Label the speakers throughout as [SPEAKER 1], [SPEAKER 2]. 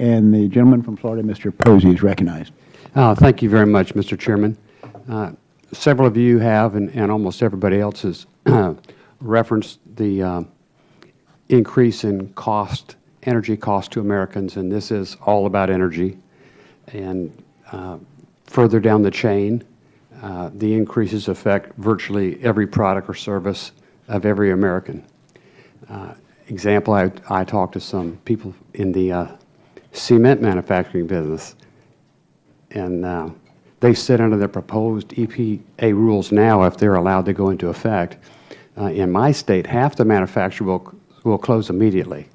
[SPEAKER 1] And the gentleman from Florida, Mr. Posey, is recognized.
[SPEAKER 2] Thank you very much, Mr. Chairman. Several of you have, and almost everybody else has referenced the increase in cost, energy cost to Americans, and this is all about energy. And further down the chain, the increases affect virtually every product or service of every American. Example, I talked to some people in the cement manufacturing business, and they sit under the proposed EPA rules now if they're allowed to go into effect. In my state, half the manufacturer will close immediately,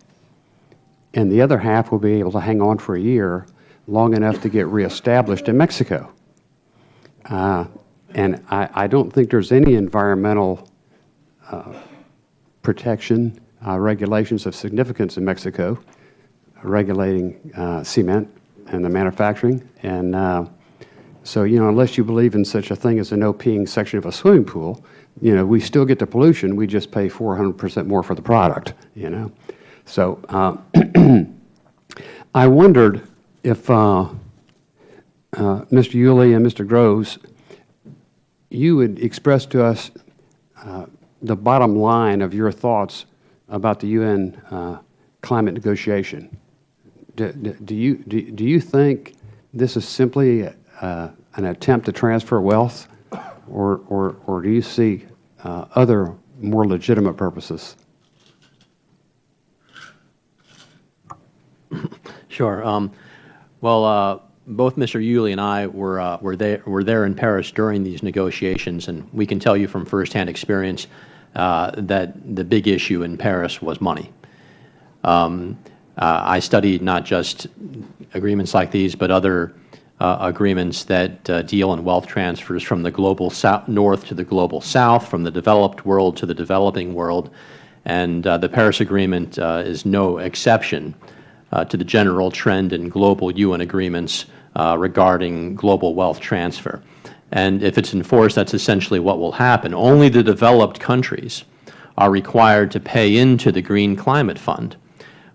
[SPEAKER 2] and the other half will be able to hang on for a year, long enough to get reestablished in Mexico. And I don't think there's any environmental protection regulations of significance in Mexico regulating cement and the manufacturing. And so, unless you believe in such a thing as a no-peeing section of a swimming pool, we still get the pollution. We just pay 400% more for the product, So I wondered if Mr. Eule and Mr. Groves, you would express to us the bottom line of your thoughts about the UN climate negotiation. Do you think this is simply an attempt to transfer wealth, or do you see other more legitimate purposes?
[SPEAKER 3] Sure. Both Mr. Eule and I were there in Paris during these negotiations, and we can tell you from firsthand experience that the big issue in Paris was money. I studied not just agreements like these, but other agreements that deal in wealth transfers from the global north to the global south, from the developed world to the developing world, and the Paris Agreement is no exception to the general trend in global UN agreements regarding global wealth transfer. And if it's enforced, that's essentially what will happen. Only the developed countries are required to pay into the Green Climate Fund,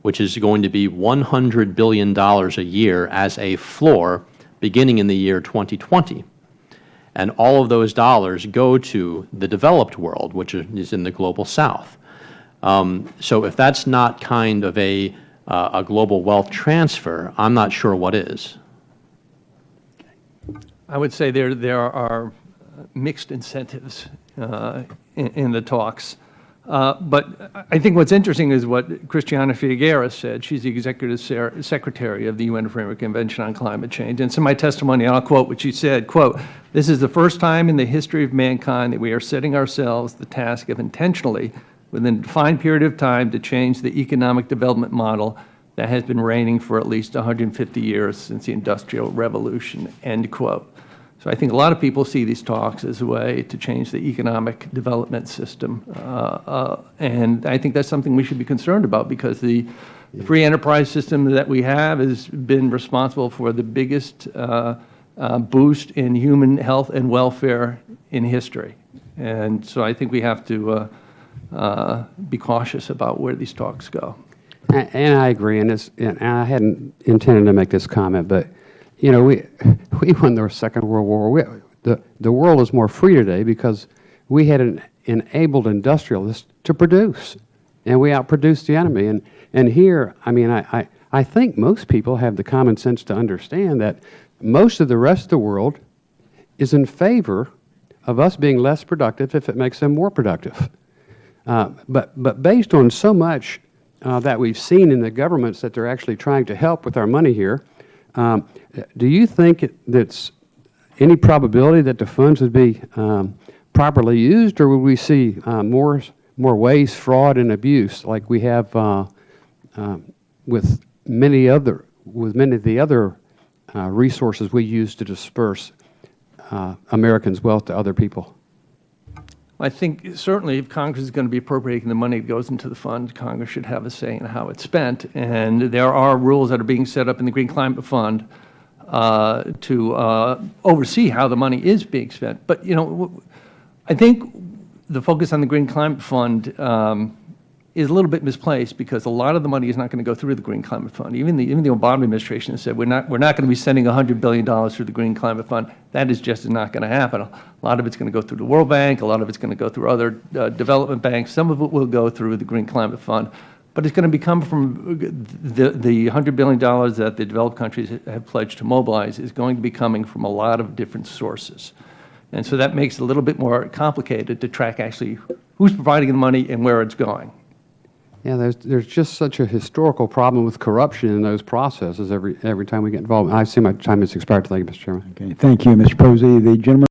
[SPEAKER 3] which is going to be $100 billion a year as a floor beginning in the year 2020. And all of those dollars go to the developed world, which is in the global south. So if that's not kind of a global wealth transfer, I'm not sure what is.
[SPEAKER 4] I would say there are mixed incentives in the talks. But I think what's interesting is what Christiana Figueres said. She's the Executive Secretary of the UN Framework Convention on Climate Change. And so my testimony, I'll quote what she said, quote, "This is the first time in the history of mankind that we are setting ourselves the task of intentionally, within a defined period of time, to change the economic development model that has been reigning for at least 150 years since the Industrial Revolution," end quote. So I think a lot of people see these talks as a way to change the economic development system. And I think that's something we should be concerned about, because the free enterprise system that we have has been responsible for the biggest boost in human health and welfare in history. And so I think we have to be cautious about where these talks go.
[SPEAKER 2] And I agree, and I hadn't intended to make this comment, but we won the Second World War. The world is more free today because we had enabled industrialists to produce, and we outproduced the enemy. And here, I mean, I think most people have the common sense to understand that most of the rest of the world is in favor of us being less productive if it makes them more productive. But based on so much that we've seen in the governments that they're actually trying to help with our money here, do you think that's any probability that the funds would be properly used, or would we see more waste, fraud, and abuse like we have with many of the other resources we use to disperse Americans' wealth to other people?
[SPEAKER 4] I think certainly if Congress is going to be appropriating the money that goes into the fund, Congress should have a say in how it's spent. And there are rules that are being set up in the Green Climate Fund to oversee how the money is being spent. But, I think the focus on the Green Climate Fund is a little bit misplaced, because a lot of the money is not going to go through the Green Climate Fund. Even the Obama administration said we're not going to be sending $100 billion through the Green Climate Fund. That is just not going to happen. A lot of it's going to go through the World Bank. A lot of it's going to go through other development banks. Some of it will go through the Green Climate Fund. But it's going to come from the $100 billion that the developed countries have pledged to mobilize is going to be coming from a lot of different sources. And so that makes it a little bit more complicated to track actually who's providing the money and where it's going.
[SPEAKER 2] Yeah, there's just such a historical problem with corruption in those processes every time we get involved. I see my time has expired. Thank you, Mr. Chairman.
[SPEAKER 1] Okay, thank you, Mr. Posey. The gentleman